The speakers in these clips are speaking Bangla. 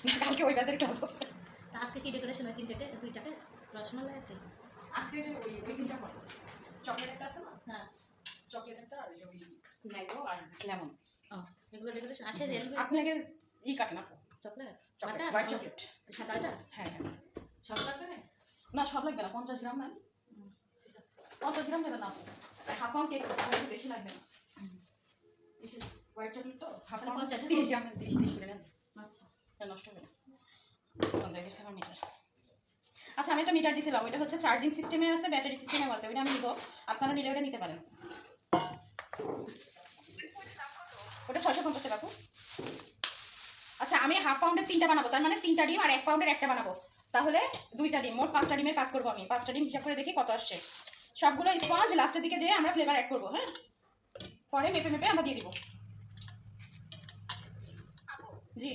না কালকে ওই ব্যাচের ক্লাস আছে। আজকে কি ডেকোরেশন হয়? 3টাকে 2টাকে রসমালাই আছে আজকে ওই তিনটা করবো। চকলেট একটা আছে না? হ্যাঁ, চকলেট একটা আর ওই ম্যাঙ্গো আর লেমন। এগুলো ডেকোরেশন আসে রিয়েল আপনি আগে কাটেন আপু। Chocolate white chocolate. সাদাটা? হ্যাঁ হ্যাঁ। সব লাগবে না? না সব লাগবে না, 50 গ্রাম নেন। ঠিক আছে, 50 গ্রাম নেবেন না আপু। হাফ পাউন্ড কেক বেশি লাগবে না। হোয়াইট চকলেট তো হাফ পাউন্ড 30 গ্রাম নেন, 30 করে নেন। আচ্ছা, নষ্ট হবে না। আমার মিটার। আচ্ছা আমি একটা মিটার দিয়েছিলাম, ওইটা হচ্ছে চার্জিং সিস্টেমে আছে, ব্যাটারি সিস্টেমেও আছে, ওইটা আমি নিব, আপনারা নিলে ওটা নিতে পারেন। ওটা 650 টাকা। আচ্ছা আমি হাফ পাউন্ডের 3টা বানাবো, তার মানে 3টা ডিম আর 1 পাউন্ডের একটা বানাবো, তাহলে 2টা ডিম, মোট 5টা ডিমের কাজ করবো আমি। 5টা ডিম হিসাব করে দেখি কত আসছে। সবগুলো স্পঞ্জ লাস্টের দিকে যেয়ে আমরা ফ্লেভার অ্যাড করবো। হ্যাঁ, পরে মেপে মেপে আমরা দিয়ে দিব। জি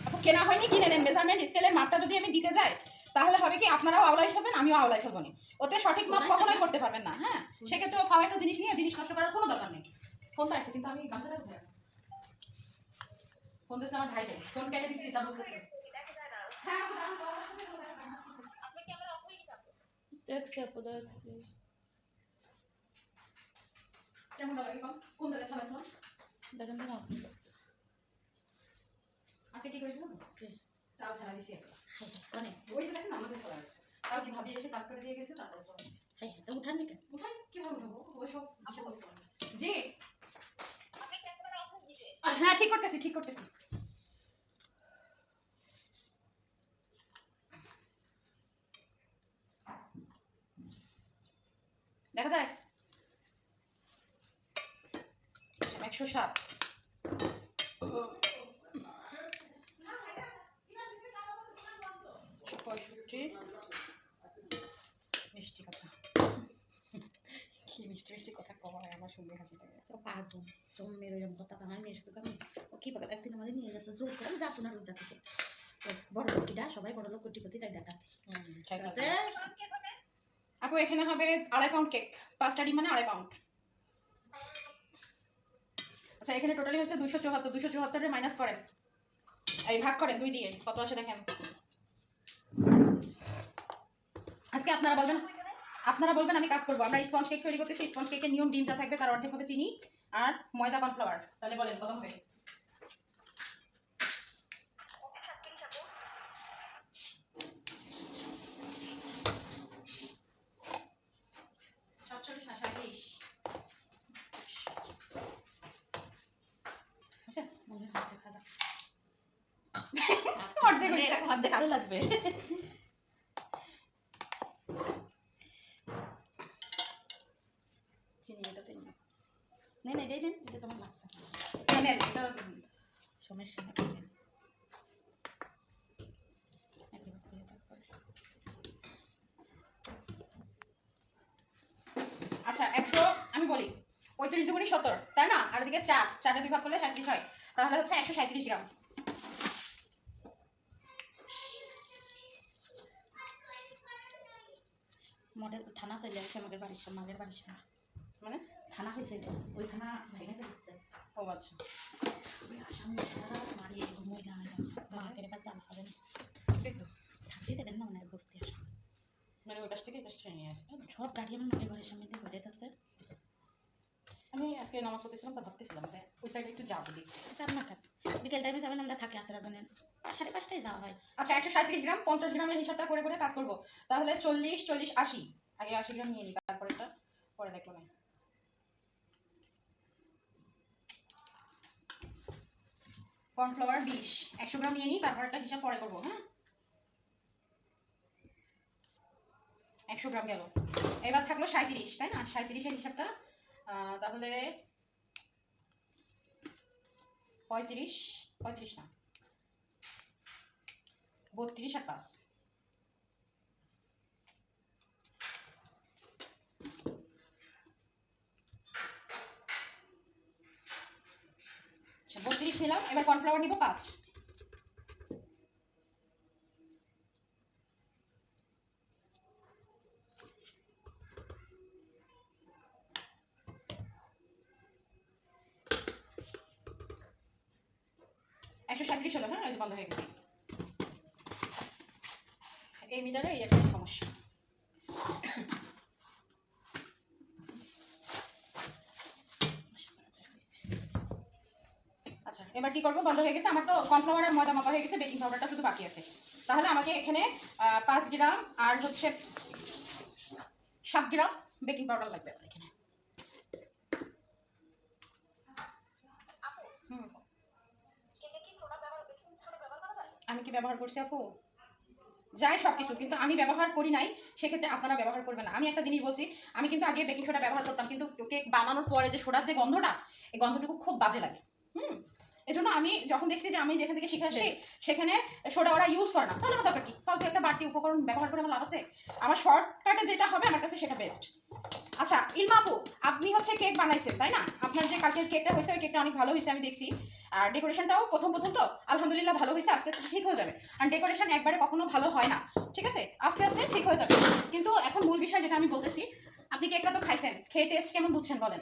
আপু কেনা হয়নি, কিনে নেন। মেজারমেন্ট স্কেলের মাপটা যদি আমি দিতে যাই তাহলে হবে কি আপনারাও আওলাই ফেলবেন, আমিও আওলাই ফেলবো না, ওতে সঠিক মাপ কখনোই করতে পারবেন না। হ্যাঁ, সেক্ষেত্রে ফাও একটা জিনিস নিয়ে জিনিস নষ্ট করার কোনো দরকার নেই। ফোনটা আছে কিন্তু আমি গামছাটা কোথায়, ফোন দিচ্ছে আমার ভাইকে, ফোন কেটে দিচ্ছি তা বুঝতেছে। হ্যাঁ দেখছি আপু, দেখছি। কেমন লাগে কোন জায়গায় থামে ফোন দেখেন না আজকে কি করেছিল চাল ঢালা দিছি একটা। অনেক ওই যে দেখেন আমাদের চলে আসছে, তাও কি ভাবি এসে কাজ করে দিয়ে গেছে, তারপর তো হ্যাঁ তো উঠান নি কেন? উঠাই কিভাবে উঠাবো ওই সব আসে বলতে পারবো। জি হ্যাঁ ঠিক করতেছি ঠিক করতেছি। দেখা যায় 107 65 মিষ্টি কথা কি মিষ্টি মিষ্টি কথা কওয়া হয় আমার শুনলে হাসি লাগে। তো পারবো জন্মের ওইরকম কথা আমার মেয়ের সাথে আমি ও কি পাকা একদিন আমার নিয়ে গেছে জোর করে যা আপনার রোজা থেকে বড় লোকিটা সবাই বড় লোক কোটিপতি তাই দেখাতে আপু এখানে হবে 2.5 পাউন্ড কেক, 5টা ডিম মানে 2.5 পাউন্ড। আচ্ছা এখানে টোটালি হচ্ছে 274, 274 মাইনাস করেন, এই ভাগ করেন 2 দিয়ে, কত আসে দেখেন। আজকে আপনারা বলবেন আমি কাজ করবো। আমরা স্পঞ্জ কেক তৈরি করতেছি, স্পঞ্জ কেকের নিয়ম ডিম যা থাকবে তার অর্ধেক হবে চিনি আর ময়দা কর্নফ্লাওয়ার। তাহলে বলেন কত হবে? অর্ধেক আরো লাগবে। চিনি এটাতে নেন এটাই নেন, এটা তোমার লাগছে নেন, এটা সমস্যা নেই। আচ্ছা 100 আমি বলি 35 দুগুণী 70 তাই না, আর এদিকে 4 2 ভাগ করলে 37 হয়, তাহলে হচ্ছে 137 গ্রাম। মডেল থানা চলে আসছে আমাদের বাড়ির সামনে, আমাদের বাড়ির সামনে মানে থানা হয়েছে, ওই থানা ভেঙে ফেলছে। ও আচ্ছা ওই আসামি সারা মারিয়ে ঘুমোই জানাই মাকে এবার জানা হবে না, থাকতে দেবেন না মানে বসতে আসে, মানে ওই পাশ থেকে এই পাশ থেকে নিয়ে আসছে সব গাড়ি আমার মায়ের ঘরের সামনে দিয়ে বোঝাইতেছে। আমি আজকে নামাজ পড়তেছিলাম তো ভাবতেছিলাম যে ওই সাইডে একটু যাবো দেখি। যান না কেন, বিকেল টাইমে যাবেন, আমরা থাকি আসলে জানেন 5:30টায় যাওয়া হয়। আচ্ছা 137 গ্রাম, 50 গ্রামের হিসাবটা করে করে কাজ করবো, তাহলে 40 40 80, আগে 80 গ্রাম নিয়ে নিই তারপরেটা পরে দেখবো না। কর্নফ্লাওয়ার 20, 100 গ্রাম নিয়ে নিই, তারপর একটা হিসাব পরে করবো। হ্যাঁ 100 গ্রাম গেল, এবার থাকলো 37 তাই না, 37-এর হিসাবটা তাহলে 35 35 না 32 আর 5, আচ্ছা 32 নিলাম। এবার কর্নফ্লাওয়ার নিব 5, 137 হলো। হ্যাঁ, এই যে বন্ধ হয়ে গেছে। এই মিটারে এই একটা সমস্যা। আচ্ছা, এবার কি করবো? বন্ধ হয়ে গেছে। আমার তো কর্নফ্লাওয়ার আর ময়দা মাপা হয়ে গেছে, বেকিং পাউডারটা শুধু বাকি আছে। তাহলে আমাকে এখানে 5 গ্রাম আর হচ্ছে 7 গ্রাম বেকিং পাউডার লাগবে এখানে। আমি কি ব্যবহার করছি আপু? যাই সব কিছু, কিন্তু আমি ব্যবহার করি নাই, সেক্ষেত্রে আপনারা ব্যবহার করবেন না। আমি একটা জিনিস বলছি, আমি কিন্তু আগে বেকিং সোডা ব্যবহার করতাম, কিন্তু কেক বানানোর পরে যে সোডার যে গন্ধটা, এই গন্ধটুকু খুব বাজে লাগে। এজন্য আমি যখন দেখছি যে আমি যেখান থেকে শিখে আসছি সেখানে সোডা ওরা ইউজ করে না, তাহলে আমার দরকার কি? ফালতু একটা বাড়তি উপকরণ ব্যবহার করে আমার লাভ আছে? আমার শর্টকাটে যেটা হবে আমার কাছে সেটা বেস্ট। আচ্ছা ইলমা আপু, আপনি হচ্ছে কেক বানাইছেন তাই না? আপনার যে কালকের কেকটা হয়েছে ওই কেকটা অনেক ভালো হয়েছে, আমি দেখছি। আর ডেকোরেশনটাও প্রথম তো আলহামদুলিল্লাহ ভালো হয়েছে, আস্তে আস্তে ঠিক হয়ে যাবে। আর ডেকোরেশন একবারে কখনো ভালো হয় না, ঠিক আছে? আস্তে আস্তে ঠিক হয়ে যাবে। কিন্তু এখন মূল বিষয় যেটা আমি বলতেছি, আপনি কেকটা তো খাইছেন, খেয়ে টেস্ট কেমন বুঝছেন বলেন?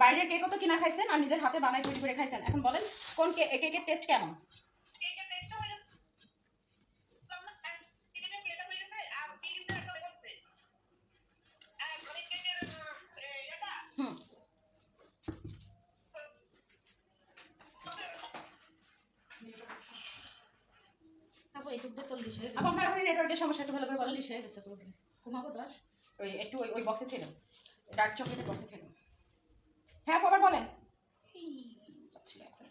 বাইরের কেকও তো কিনা খাইছেন আর নিজের হাতে বানাই তৈরি করে খাইছেন। এখন বলেন কোন কেকের টেস্ট কেমন? হুম, আপু এইটুক দিয়ে 40 হয়ে আপু গেছে। আপনার ওখানে নেটওয়ার্কের সমস্যা একটু ভালো করে বলেন। 40 হয়ে গেছে পুরো। ঘুমাবো 10। ওই একটু ওই বক্সে ছিল, ডার্ক চকলেটের বক্সে ছিল। হ্যাঁ আপু আবার বলেন। এই যাচ্ছিল এখন।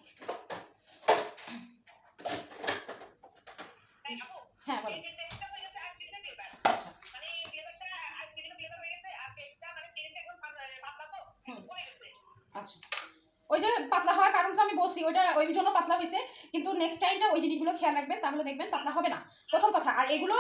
হ্যাঁ বলেন। আচ্ছা, আচ্ছা, ওই যে পাতলা হওয়ার কারণ তো আমি বলছি, ওইটা ওই জন্য পাতলা হয়েছে। কিন্তু নেক্সট টাইমটা ওই জিনিসগুলো খেয়াল রাখবেন, তাহলে দেখবেন পাতলা হবে না, প্রথম কথা। আর এগুলো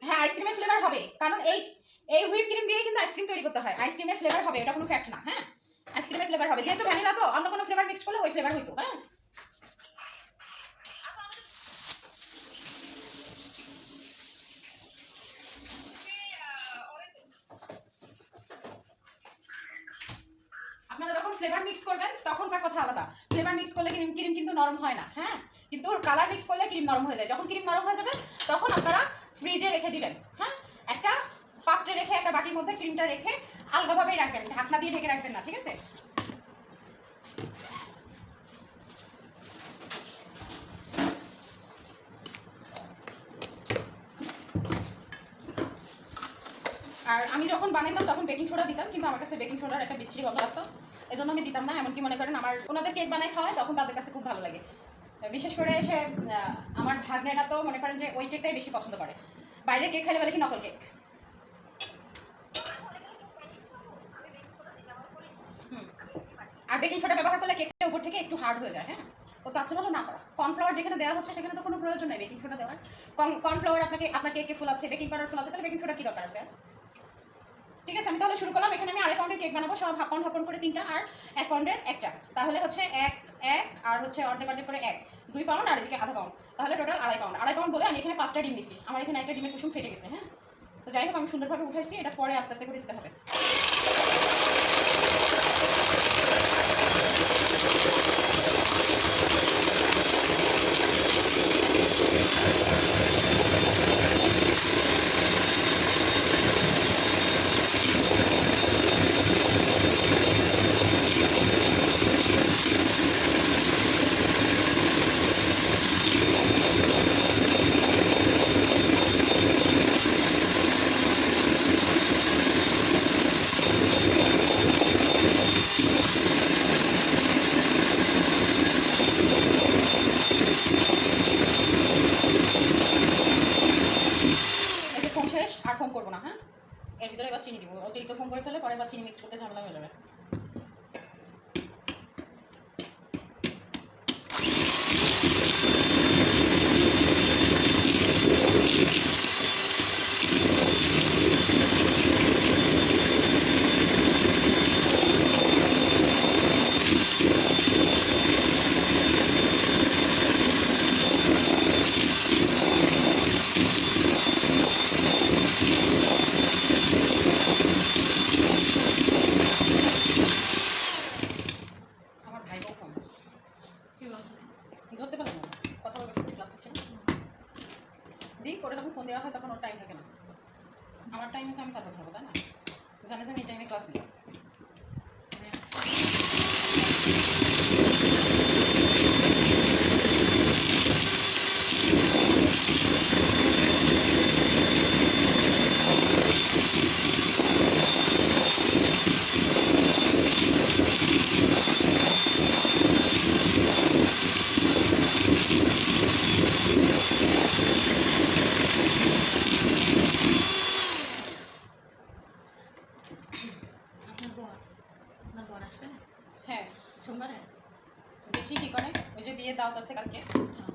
হ্যাঁ আইসক্রিমের ফ্লেভার হবে, কারণ এই হুইপ ক্রিম দিয়ে কিন্তু আইসক্রিম তৈরি করতে হয়। আইসক্রিমের ফ্লেভার হবে, এটা কোনো ফ্যাক্ট না। হ্যাঁ, আইসক্রিমের ফ্লেভার হবে, যেহেতু ভ্যানিলা তো অন্য কোনো ফ্লেভার মিক্স করলে ওই ফ্লেভার হইতো। হ্যাঁ, আপনারা যখন ফ্লেভার মিক্স করবেন তখনকার কথা আলাদা। ফ্লেভার মিক্স করলে ক্রিম ক্রিম কিন্তু নরম হয় না। হ্যাঁ, কিন্তু কালার মিক্স করলে ক্রিম নরম হয়ে যায়। যখন ক্রিম নরম হয়ে যাবে তখন আপনারা ফ্রিজে রেখে দিবেন। হ্যাঁ, একটা পাত্রে রেখে, একটা বাটির মধ্যে ক্রিমটা রেখে আলগাভাবেই রাখবেন, ঢাকনা দিয়ে ঢেকে রাখবেন না, ঠিক আছে? আর আমি যখন বানাইতাম তখন বেকিং সোডা দিতাম, কিন্তু আমার কাছে বেকিং সোডার একটা বিচ্ছিরি গন্ধ লাগতো, এজন্য আমি দিতাম না। এমনকি মনে করেন আমার ওনাদের কেক বানাই খাওয়ায়, তখন তাদের কাছে খুব ভালো লাগে। বিশেষ করে এসে আমার ভাগ্নেরা তো মনে করেন যে ওই কেকটাই বেশি পছন্দ করে। বাইরের কেক খাইলে বলে কি নকল কেক। হুম, আর বেকিং সোডা ব্যবহার করলে কেকটা উপর থেকে একটু হার্ড হয়ে যায়। হ্যাঁ, ও তার চেয়ে ভালো না করা। কর্নফ্লাওয়ার যেখানে দেওয়া হচ্ছে সেখানে তো কোনো প্রয়োজন নেই বেকিং সোডা দেওয়ার। কর্নফ্লাওয়ার আপনার কেকে ফুল আছে, বেকিং পাউডার ফুল আছে, তাহলে বেকিং সোডা কি দরকার আছে? ঠিক আছে, আমি তাহলে শুরু করলাম। এখানে আমি 2.5 পাউন্ডের কেক বানাবো, সব হাফ পাউন্ড করে 3টা আর 1 পাউন্ডের একটা। তাহলে হচ্ছে 1 আর হচ্ছে অর্ধেক করে 1, 2 পাউন্ড আর এদিকে আধা পাউন্ড, তাহলে টোটাল 2.5 পাউন্ড। 2.5 পাউন্ড বলে আমি এখানে 5টা ডিম দিছি। আমার এখানে একটা ডিমের কুসুম ফেটে গেছে। হ্যাঁ, তো যাই হোক আমি সুন্দরভাবে উঠাইছি, এটা পরে আস্তে আস্তে করে দিতে হবে। এই যে ফোম শেষ, আর ফোম করবো না। হ্যাঁ, এর ভিতরে এবার চিনি দিব। অতিরিক্ত ফোম করে ফেলে পরে এবার চিনি মিক্স করতে ঝামেলা হয়ে যাবে। থাকে না। আমার টাইমে তো আমি তারপর খাবো, তাই না? জানে জানি এই টাইমে ক্লাস নেই। আপনার বর আসবে না হ্যাঁ, সোমবারে? দেখি কি করে। ওই যে বিয়ের দাওয়াত আছে কালকে,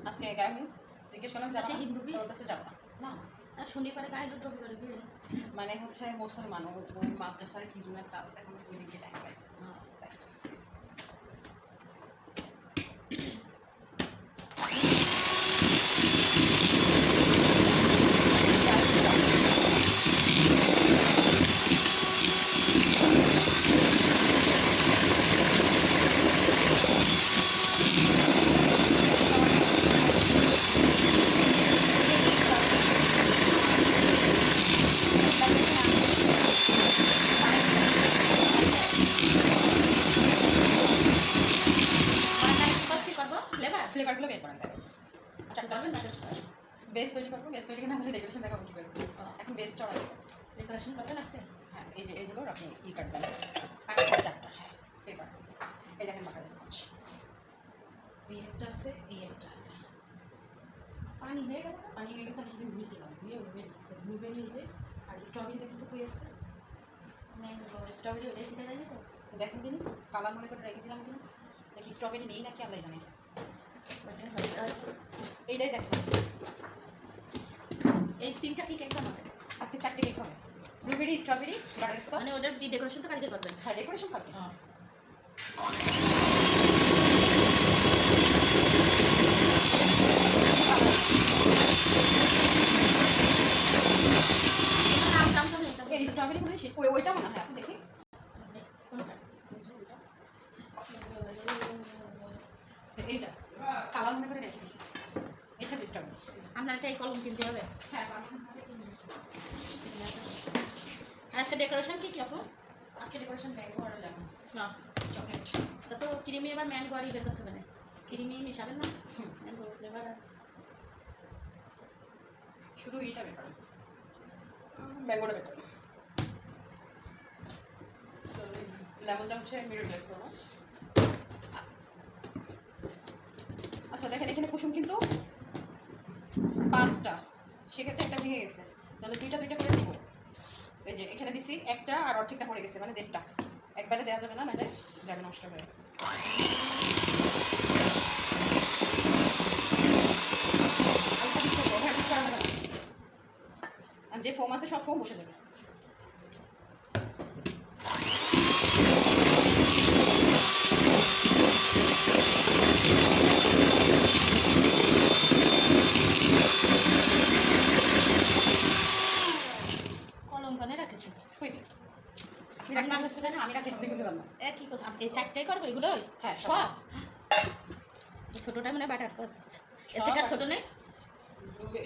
আজকে গায়ে হলুদ, জিজ্ঞেস করলাম সে হিন্দু বিয়ে? ওর কাছে যাবো না। না, আর শনিবারে গায়ে হলুদ, রবিবারে বিয়ে। মানে হচ্ছে মুসলমান, ওই মাদ্রাসার কি জন্য একটা আছে, এখন ওই দিকে টাইম পাইছে। কি করবো? ফ্লেভার ফ্লেভারগুলো বের করেন তাই বলছি। আচ্ছা, করবেন বাটারস্কচ বেস তৈরি করবো, বেস তৈরি করে আমাদের ডেকোরেশন দেখাবো কী করে। এখন বেস চড়া দেবো। ডেকোরেশন করবেন আজকে? হ্যাঁ, এই যে এগুলোর আপনি ই কাটবেন, কাটবেন চারটা। হ্যাঁ, পেপার। এই দেখেন বাটার স্কচ। এই একটা আছে, এই একটা আছে। পানি হয়ে গেল? পানি হয়ে গেছে, আমি সেদিন ধুয়েছিলাম, ধুয়ে ওইভাবে রেখেছি। ব্লুবেরি যে, আর স্ট্রবেরি দেখুন তো কই আছে। ম্যাঙ্গো স্ট্রবেরি ওটাই শিখে যায়নি তো? দেখেন দিন, কালার মনে করে রেখে দিলাম কিনা। দেখি স্ট্রবেরি নেই নাকি আল্লাহ জানে। এইটাই দেখেন, এই তিনটা কি কেক বানাবেন? আজকে 4টে কেক হবে। Blueberry, strawberry, butter Scotch. মানে ওটার ডেকোরেশন তো কালকে করবেন? হ্যাঁ, ডেকোরেশন কালকে। নাম টাম তো নেই? এই স্ট্রবেরি বলে ওইটা মনে হয়, আপনি দেখি। কোনটা? এইটা কালার মনে করে রেখে দিছি। এটা স্ট্রবেরি। আপনার একটা এই কলম কিনতে হবে। হ্যাঁ, আর আজকে ডেকোরেশন কি কি আপু? আজকে ডেকোরেশন ম্যাঙ্গো আর লেমন না, চকলেট। তা তো ক্রিমি এবার ম্যাঙ্গো আর বের করতে হবে না, ক্রিমি মিশাবেন না? ম্যাঙ্গো ফ্লেভার আর শুধু এইটা বের করেন, ম্যাঙ্গোটা বের করেন। লেমনটা হচ্ছে মিডল গ্লাস করবো। আচ্ছা দেখেন, এখানে কুসুম কিন্তু 5টা, সেক্ষেত্রে একটা ভেঙে গেছে, তাহলে দুইটা করে দিব। এই যে এখানে দিছি একটা, আর অর্ধেকটা পড়ে গেছে, মানে 1.5টা। একবারে দেওয়া যাবে না, নাহলে যাবে নষ্ট হয়ে। আর যে ফোম আছে সব ফোম বসে যাবে। কলম কানে রাখেছি। আপনি রাখতে পারছেন না, আমি রাখতে বুঝলাম না। একই কথা, এই চারটাই করবো এগুলোই? হ্যাঁ, সব? ছোটোটা মানে বাটার কস, এর থেকে আর ছোটো নেই?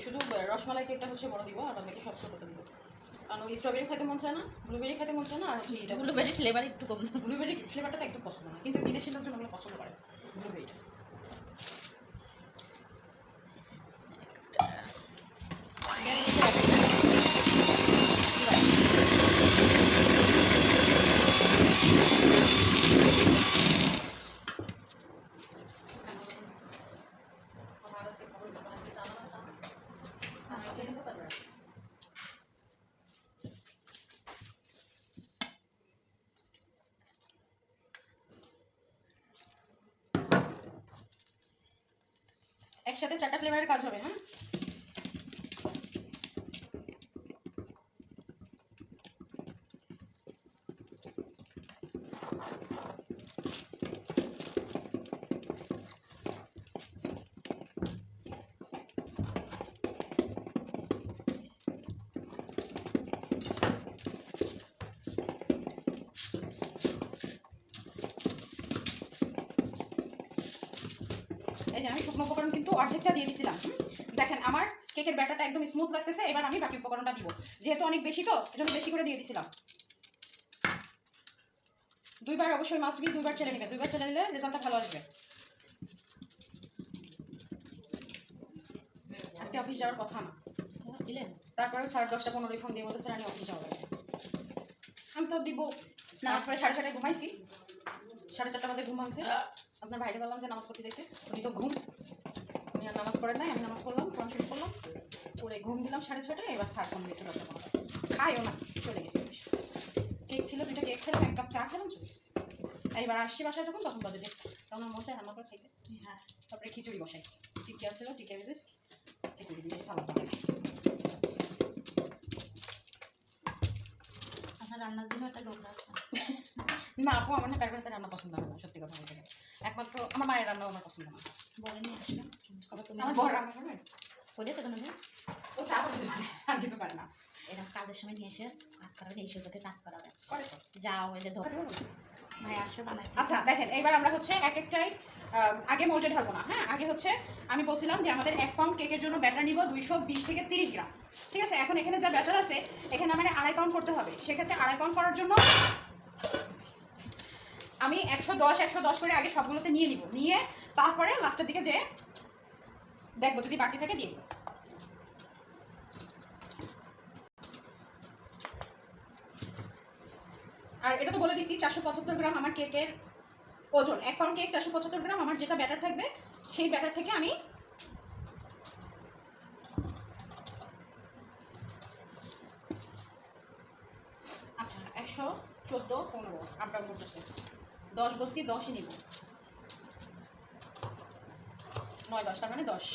শুধু রসমালাই কেকটা হচ্ছে বড় দিব, আর বাকি সব ছোটটা দিব। কারণ ওই স্ট্রবেরি খেতে মন চায় না, ব্লুবেরি খেতে মন চায় না, আর হচ্ছে এটা ব্লুবেরি ফ্লেভার একটু কম। ব্লুবেরি ফ্লেভারটা তো একদম পছন্দ না, কিন্তু বিদেশি লোকজন ওগুলো পছন্দ করে ব্লুবেরিটা। একসাথে 4টা ফ্লেভারের কাজ হবে। হ্যাঁ, এই যে আমি শুকনো উপকরণ কিন্তু অর্ধেকটা দিয়ে দিয়েছিলাম। দেখেন আমার কেকের ব্যাটারটা একদম স্মুথ লাগতেছে। এবার আমি বাকি উপকরণটা দিব, যেহেতু অনেক বেশি তো এজন্য বেশি করে দিয়ে দিছিলাম। 2 বার অবশ্যই মাস্ট বি 2 বার চেলে নেবে, 2 বার চেলে নিলে রেজাল্টটা ভালো আসবে। আজকে অফিস যাওয়ার কথা না, তারপরে 10:30-15 ফোন দিয়ে বলতেছে রানি অফিস যাওয়া লাগবে। আমি তো দিব না, পরে 6:30 ঘুমাইছি, 4:30 বাজে ঘুম ভাঙছে। আপনার ভাইকে বললাম যে নামাজ পড়তে যাইতে, উনি তো ঘুম, উনি আর নামাজ পড়েন নাই, আমি নামাজ পড়লাম, কোরআন শরীফ পড়লাম, পরে ঘুম দিলাম 6:30। এবার স্যার ফোন দিয়েছে 10:15, খাইও না, চলে গেছে। কেক ছিল, 2টা কেক খেলাম, 1 কাপ চা খেলাম, চলে গেছে। এইবার আসছি বাসায় যখন, তখন বাজে দেখতে, তখন আমার মন চায় রান্না করে খাইতে। হ্যাঁ, তারপরে খিচুড়ি বসাইছি, টিকিয়া ছিল, টিকিয়া ভেজে খিচুড়ি দিয়ে সালাদ বানাইছি। রান্নার জন্য একটা লোক রাখতাম না আপু, আমার না কারোর হাতে রান্না পছন্দ হয় না, সত্যি কথা বলতে গেলে। একমাত্র আমার মায়ের রান্নাও আমার পছন্দ না। বলে নিয়ে আসবেন, কবে তুমি আমার বড় রান্না করবে, করেছে কোনো দিন? ও চা করতে পারে, আর কিছু পারে না। এরকম কাজের সময় নিয়ে এসে কাজ করাবেন, এই সুযোগে কাজ করাবেন। করে তো যাও এলে ধর ভাই আসবে বানাই। আচ্ছা দেখেন, এইবার আমরা হচ্ছে এক একটাই আগে মোল্ডে ঢালবো না। হ্যাঁ, আগে হচ্ছে আমি বলছিলাম যে আমাদের 1 পাউন্ড কেকের জন্য ব্যাটার নিব 220 থেকে 30 গ্রাম। ঠিক আছে, এখন এখানে যা ব্যাটার আছে এখানে আমার 2.5 পাউন্ড করতে হবে। সেক্ষেত্রে 2.5 পাউন্ড করার জন্য আমি 110 করে আগে সবগুলোতে নিয়ে নিব, নিয়ে তারপরে লাস্টের দিকে যে দেখবো যদি বাকি থাকে দিয়ে দিব। আর এটা তো বলে দিছি 475 গ্রাম আমার কেকের ওজন। 1 পাউন্ড কেক 475 গ্রাম। আমার যেটা ব্যাটার থাকবে সেই ব্যাটার থেকে আমি আচ্ছা 114 15 আপ ডাউন করতেছে, 10 বসি 10ই নিব, 9 10 তার মানে 10।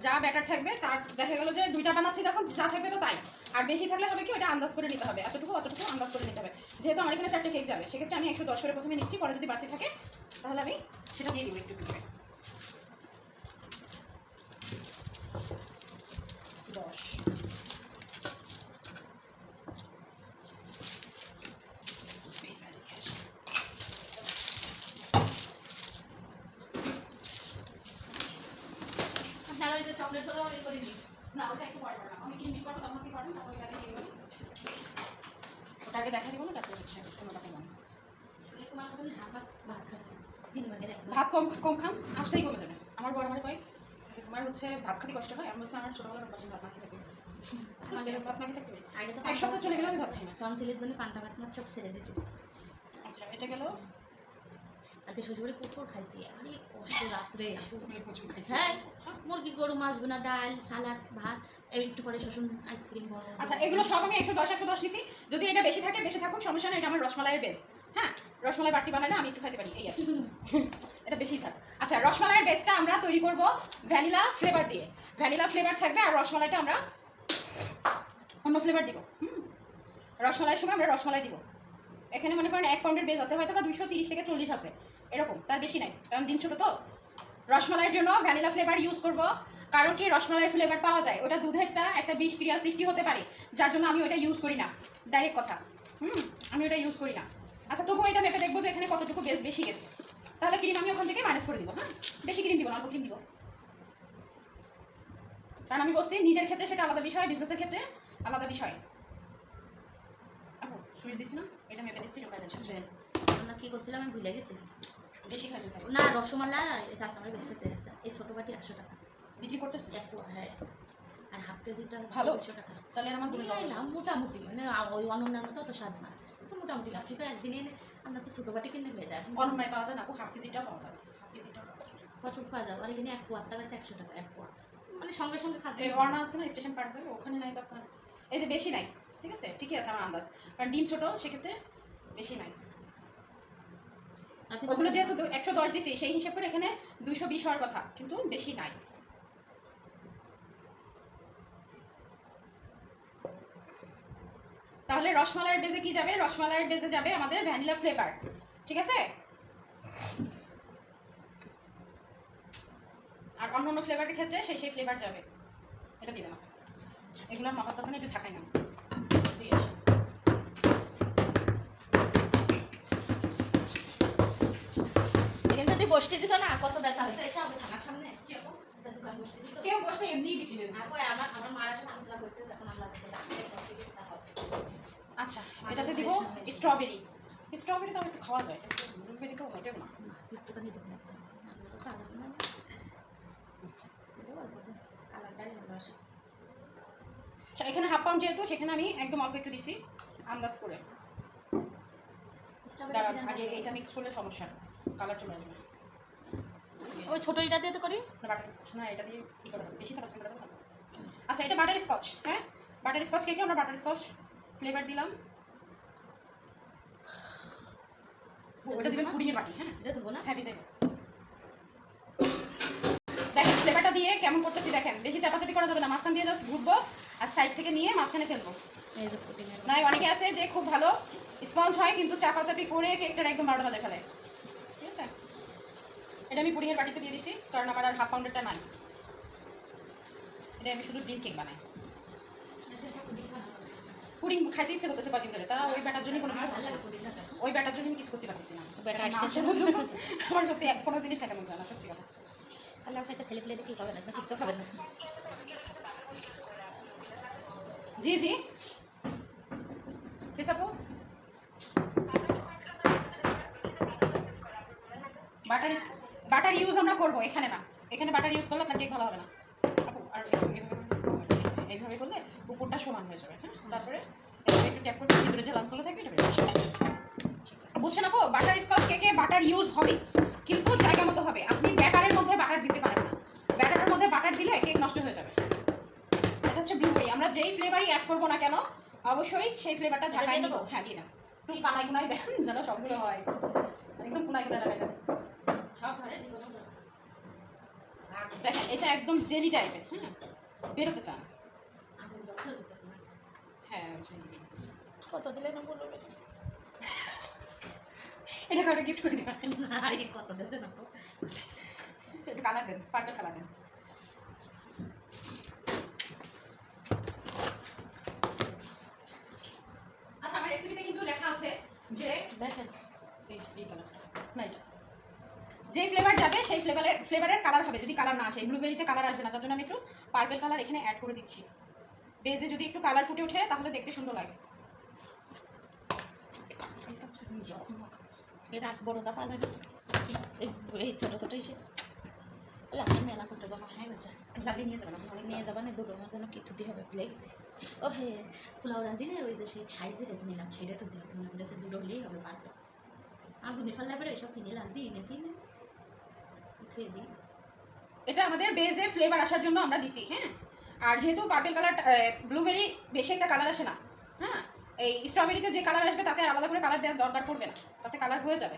যা ব্যাটার থাকবে তার দেখা গেল যে 2টা বানাচ্ছি, তখন যা থাকবে তো তাই। আর বেশি থাকলে হবে কি, ওটা আন্দাজ করে নিতে হবে, এতটুকু অতটুকু আন্দাজ করে নিতে হবে। যেহেতু আমার এখানে 4টে কেক যাবে, সেক্ষেত্রে আমি 110 করে প্রথমে নিচ্ছি, পরে যদি বাড়তি থাকে তাহলে আমি সেটা দিয়ে দিব একটু একটু করে। 10 আপনারা ওই যে চকলেটগুলো ইয়ে করে দিন। না, ওটা একটু পরে বানাবো, আমি ক্রিম বিট করবো, তখন কি পারেন তারপর ওটাকে দিয়ে দেবো। ওটাকে দেখা দিব না, তারপর হচ্ছে কোনোটা কমান। তোমার মতন হাফ ভাত খাচ্ছি 3 ভাগের 1 ভাত কম কম খান, আপসাই কমে যাবে। আমার বড় মানে কয় যে তোমার হচ্ছে ভাত খেতে কষ্ট হয়, আমি বলছি আমার ছোটবেলার অভ্যাস ভাত মাখি থাকবে, আমাদের ভাত মাখি থাকবে। আগে তো 1 সপ্তাহ চলে গেলে আমি ভাত খাই না। টনসিলের জন্য পান্তা ভাত মাছ চপ ছেড়ে দিয়েছি। আচ্ছা, এটা গেল। আগে শ্বশুরবাড়ি প্রচুর খাইছি, আরে কষ্ট রাত্রে প্রচুর খাইছি। হ্যাঁ, মুরগি গরু মাছ বোনা ডাল সালাড ভাত, একটু পরে শ্বশুর আইসক্রিম। আচ্ছা, এগুলো সব আমি 110 নিছি। যদি এটা বেশি থাকে বেশি থাকুক, সমস্যা নেই, এটা আমার রসমালাইয়ের বেস। হ্যাঁ, রসমালাই বাটি বানালে আমি একটু খেতে পারি, এই আর কি। এটা বেশি থাক। আচ্ছা, রসমালাইয়ের বেসটা আমরা তৈরি করব ভ্যানিলা ফ্লেভার দিয়ে। ভ্যানিলা ফ্লেভার থাকবে, আর রসমালাইটা আমরা অন্য ফ্লেভার দিব। রসমালাইয়ের সময় আমরা রসমালাই দিব। এখানে মনে করেন 1 পাউন্ডের বেস আছে, হয়তো বা 230 থেকে 40 আছে, এরকম, তার বেশি নাই, কারণ দিন ছোটো তো। রসমালাইয়ের জন্য ভ্যানিলা ফ্লেভার ইউজ করব, কারণ কি রসমালাই ফ্লেভার পাওয়া যায়, ওটা দুধেরটা একটা বিষক্রিয়া সৃষ্টি হতে পারে, যার জন্য আমি ওটা ইউজ করি না, ডাইরেক্ট কথা। আমি ওটা ইউজ করি না। আচ্ছা, তবুও এটা মেপে দেখবো যে এখানে কতটুকু বেস বেশি গেছে, তাহলে ক্রিম আমি ওখান থেকে মাইনাস করে দিব। হ্যাঁ, বেশি ক্রিম দিব না, অল্প ক্রিম দিব, কারণ আমি বলছি নিজের ক্ষেত্রে সেটা আলাদা বিষয়, বিজনেসের ক্ষেত্রে আলাদা বিষয়। সুইট দিছি না, এটা মেপে দিচ্ছি, ঢোকা যাচ্ছে। আমরা কি করছিলাম আমি ভুলে গেছি। বেশি খাইছে তাই না, রসমালাই চাষমালাই বেচতেছে, এই ছোটো বাটি 100 টাকা বিক্রি করতেছে। 1 পোয়া, হ্যাঁ, আর হাফ কেজিটা ভালো 200 টাকা। তাহলে আমার দুটো লাভ মোটামুটি, মানে ওই অনন্যার মতো অত স্বাদ না, তো মোটামুটি লাভ। ঠিক আছে, একদিনে আমরা তো ছোটো বাটি কিনে হয়ে যায়। অনন্যায় পাওয়া যায় না, হাফ কেজিটাও পাওয়া যায়, হাফ কেজিটাও পাওয়া যায়। কত পাওয়া যাবে, আর এখানে 1 পোয়া তার কাছে 100 টাকা 1 পোয়া, মানে সঙ্গে সঙ্গে খাচ্ছে। এই অর্ণা আছে না স্টেশন পার হয়ে, ওখানে নাই তো আপনার, এই যে বেশি নাই, ঠিক আছে, ঠিকই আছে আমার আন্দাজ, কারণ ডিম ছোটো, সেক্ষেত্রে বেশি নাই। ওগুলো যেহেতু 110 দিছি, সেই হিসাব করে এখানে 220 হওয়ার কথা, কিন্তু বেশি নাই। তাহলে রসমালাইয়ের বেজে কি যাবে, রসমালাইয়ের বেজে যাবে আমাদের ভ্যানিলা ফ্লেভার, ঠিক আছে। আর অন্য ফ্লেভারের ক্ষেত্রে সেই ফ্লেভার যাবে, এটা দিবে না। এগুলোর মাপার দোকানে একটু ঝাঁকাই না, দিয়ে আসি। এখানে যদি বসতে দিত না, কত বেচা হইতো, এসে আমাদের থানার সামনে দোকান বসতে দিত। কেউ বসে এমনিই বিক্রি হয়ে যাবে। আর কই আমার মার সাথে আলোচনা করতেছে এখন আল্লাহ থেকে ডাকতে বসে কিটা হবে। আচ্ছা এটাতে দিব স্ট্রবেরি। স্ট্রবেরি তো একটু খাওয়া যায়, ব্লুবেরি তো মোটেও না। একটুখানি দেবো একদম, আমি তো খাওয়া যাবে না। এটা অল্প দিন কালারটাই ভালো আসে। আচ্ছা এখানে হাফ পাউন্ড যেহেতু সেখানে আমি একদম অল্প একটু দিছি আন্দাজ করে। দাঁড়ান আগে এটা মিক্স করলে সমস্যা, কালার চলে আসবে। ওই ছোট এটা দিয়ে তো করি না বাটার স্কচ না, এটা দিয়ে কি করা হবে, বেশি চামচ করে দেবো। আচ্ছা এটা বাটার স্কচ, হ্যাঁ বাটার স্কচ কেকে আমরা বাটার স্কচ ফ্লেভার দিলাম। ওটা দিবেন পুডিংয়ের বাটি, হ্যাঁ এটা দেবো না। হ্যাঁ ভিজে দেখেন ফ্লেভারটা দিয়ে কেমন করতেছি দেখেন, বেশি চাপাচাপি করা যাবে না, মাঝখান দিয়ে জাস্ট ঘুরবো আর সাইড থেকে নিয়ে মাঝখানে ফেলবো। এই যে পুডিংয়ের না অনেকে আছে যে খুব ভালো স্পঞ্জ হয় কিন্তু চাপাচাপি করে কেকটার একদম 12টা বাজে ফেলে, ঠিক আছে। এটা আমি পুডিংয়ের বাটিতে দিয়ে দিছি কারণ আমার আর হাফ পাউন্ডেরটা নাই, এটা আমি শুধু ড্রিম কেক বানাই। পুডিং খাইতে ইচ্ছে করতেছে কদিন ধরে, তা ওই ব্যাটার জন্য কোনো কিছু, ভালো লাগে পুডিংটা। ওই ব্যাটার জন্য আমি কিছু করতে পারতেছি না। ব্যাটার না আসতেছে আসা পর্যন্ত আমার সত্যি কোনো জিনিস খাইতে মন চায় না, সত্যি কথা। আল্লাহ একটা ছেলে পেলে কি খাবে না, কিছু খাবে না। জি জি ঠিক আপু, বাটার ইউজ আমরা করবো এখানে না, এখানে বাটার ইউজ করলে আপনার কেক ভালো হবে না আপু। আর এইভাবে করলে উপরটা সমান হয়ে যাবে, হ্যাঁ তারপরে একটু ট্যাপ করতে ভিতরে যে লাঞ্চগুলো থাকে এটা বেরোবে। বুঝছেন আপু, বাটার স্কচ কেকে বাটার ইউজ হবে কিন্তু জায়গা মতো হবে। আপনি ব্যাটারের মধ্যে বাটার দিতে পারেন না, ব্যাটারের মধ্যে বাটার দিলে কেক নষ্ট হয়ে যাবে। এটা হচ্ছে ব্লুবেরি, আমরা যেই ফ্লেভারই অ্যাড করবো না কেন অবশ্যই সেই ফ্লেভারটা ঝাঁকাই দেবো। হ্যাঁ দিয়ে দাও, একটু কানাই কুনাই দেখেন যেন সবগুলো হয়, একদম কুনাই কুনাই লাগাই দেবো সব ঘরে জীবন দেখেন। এটা একদম জেলি টাইপের, হ্যাঁ বেরোতে চান। আগুন জলসের ভিতরে মারছে। হ্যাঁ কত দিলে না বলবে এটা কাউকে গিফট করে দিবেন, না এই কত দিয়েছে না তো। একটু কালার দেন, পার্পল কালার দেন। আচ্ছা আমার রেসিপিতে কিন্তু লেখা আছে যে দেখেন এই কালারটা না, এটা যে ফ্লেভার যাবে সেই ফ্লেভারের কালার হবে। যদি কালার না আসে, ব্লুবেরিতে কালার আসবে না, তার জন্য আমি একটু পার্পল কালার এখানে অ্যাড করে দিচ্ছি। বেজে যদি একটু কালার ফুটে ওঠে তাহলে দেখতে সুন্দর লাগে। এটা বড়টা পাওয়া যায় না, এই ছোটো ছোটো এসে লাগবে মেলা করতে জমা হয়ে গেছে। লাগিয়ে নিয়ে যাবেন, নিয়ে যাবা না দুটোর মধ্যে কিছু দিয়ে হবে ভুলে গেছি। ও হে পোলাও রাঁধি না ওই যে সেই সাইজে রেখে নিলাম, সেটা তো দিয়ে মনে করেছে দুটো হলেই হবে পারবে। আগুনে ফেললে পরে এসব কিনে লাগবি এনে ফিনে ধুয়ে দিই। এটা আমাদের বেজে ফ্লেভার আসার জন্য আমরা দিছি, হ্যাঁ। আর যেহেতু পার্পল কালার, ব্লুবেরি বেশি একটা কালার আসে না, হ্যাঁ এই স্ট্রবেরিতে যে কালার আসবে তাতে আলাদা করে কালার দেওয়ার দরকার পড়বে না, তাতে কালার হয়ে যাবে।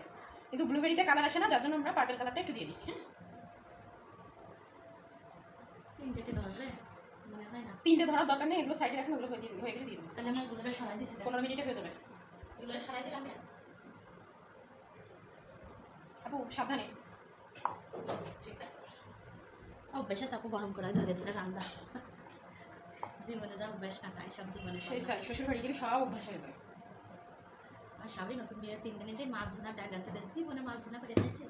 কিন্তু ব্লুবেরিতে কালার আসে না, যার জন্য আমরা পার্পল কালারটা একটু দিয়ে দিচ্ছি, হ্যাঁ। তিনটেকে ধরবে মনে হয় না, তিনটে ধরার দরকার নেই, এগুলো সাইডে রাখুন, ওগুলো হয়ে গেলে দিয়ে দেবো। তাহলে আমরা এগুলোটা সরাই দিচ্ছি, 15 মিনিটে হয়ে যাবে। এগুলো সরাই দিলাম না। আপু সাবধানে, ঠিক আছে অভ্যাস আছে আপু গরম করা ধরে ধরে রান্না, জীবনে তো অভ্যাস না, তাই সব জীবনে সেটাই শ্বশুর বাড়ি গেলে সব অভ্যাস হয়ে যায়। আর সবই নতুন বিয়ে 3 দিনে যে মাছ ভুনা ডাল রাখতে দেন, জীবনে মাছ ভুনা করে খাইছে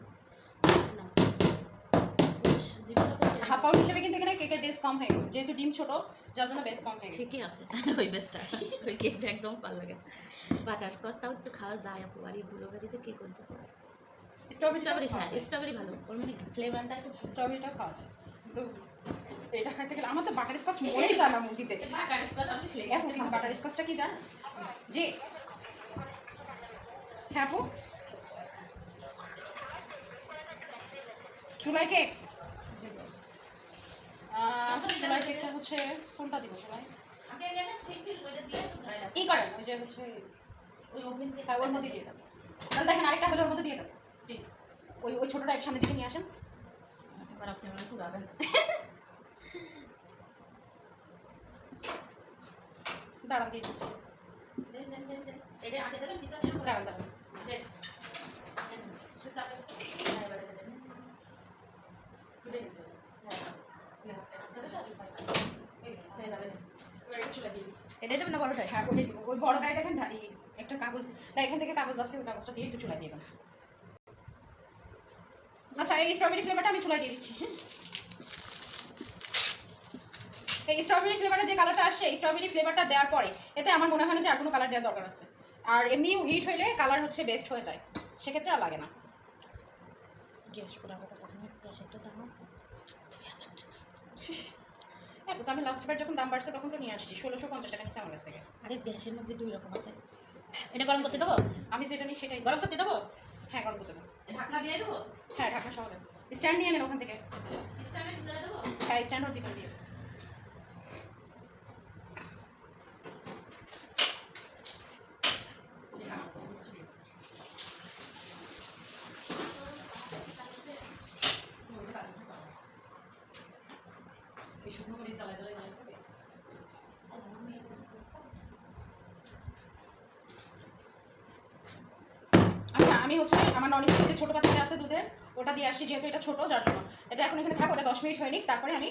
জীবনে হাফ পাউন্ড হিসেবে কিন্তু এখানে কেকের বেস কম হয়ে গেছে, যেহেতু ডিম ছোট যার জন্য বেস কম হয়ে গেছে। ঠিকই আছে ওই বেসটা, ওই কেকটা একদম ভালো লাগে। বাটার কস্তাও একটু খাওয়া যায় আপু, আর এই ব্লুবেরিতে কি করতে পারে। স্ট্রবেরি হ্যাঁ স্ট্রবেরি ভালো, ওর মানে ফ্লেভারটা খুব স্ট্রবেরিটাও খাওয়া যায় কিন্তু এটা খাইতে গেলে আমার তো বাটার স্কচ মনেই যায় না মুখে। বাটার স্কচ আমি খেলে এখন কিন্তু বাটার স্কচটা কি জান যে, হ্যাঁ আপু চুলাই কেক, চুলাই কেকটা হচ্ছে কোনটা দিব চুলাই ই করেন ওই যে হচ্ছে ওই ওভেন থেকে ওর মধ্যে দিয়ে দেবো। তাহলে দেখেন আরেকটা হলে ওর মধ্যে দিয়ে দেবো, ওই ওই ছোটোটা সামনে দিকে নিয়ে আসেন। এবার আপনি আমার পুরাবেন দাঁড়ান দিয়ে দিচ্ছি, এটা আগে দেবেন পিছনে দাঁড়ান দাঁড়ান এটাই দেবেন না বড়টাই? হ্যাঁ ওটাই দিব, ওই বড় গায়ে দেখেন একটা কাগজ না, এখান থেকে কাগজ বাঁচতে ওই কাগজটা দিয়ে একটু চুলাই দিয়ে দেবেন। আচ্ছা এই স্ট্রবেরি ফ্লেভারটা আমি চুলাই দিয়ে দিচ্ছি, হ্যাঁ এই স্ট্রবেরি ফ্লেভারে যে কালারটা আসছে, এই স্ট্রবেরি ফ্লেভারটা দেওয়ার পরে এতে আমার মনে হয় না যে আর কোনো কালার দেওয়ার দরকার আছে। আর এমনি হিট হইলে কালার হচ্ছে বেস্ট হয়ে যায়, সেক্ষেত্রে আর লাগে না। গ্যাস পুরাবো কখন? গ্যাসের তো দাম হ্যাঁ, তো আমি লাস্ট বার যখন দাম বাড়ছে তখন তো নিয়ে আসছি 1650 টাকা নিচ্ছে আমার কাছ থেকে। আরে গ্যাসের মধ্যে 2 রকম আছে। এটা গরম করতে দেবো? আমি যেটা নিই সেটাই। গরম করতে দেবো? হ্যাঁ, গরম করতে দেবো। ঢাকনা দিয়ে দেবো? হ্যাঁ, ঢাকনা সহ দেবো। স্ট্যান্ড নিয়ে নেন ওখান থেকে। স্ট্যান্ডের ভিতরে দেবো? হ্যাঁ, স্ট্যান্ড ওর ভিতরে দিয়ে। এই শুকনো মরিচ জ্বালায় জ্বালায় ভালো করে পেয়েছি। আচ্ছা, আমি হচ্ছে আমার ননস্টিক যে ছোটো পাতিলটা আছে দুধের, ওটা দিয়ে আসছি, যেহেতু এটা ছোটো যার জন্য। এটা এখন এখানে থাক, ওটা 10 মিনিট হয়নি, তারপরে আমি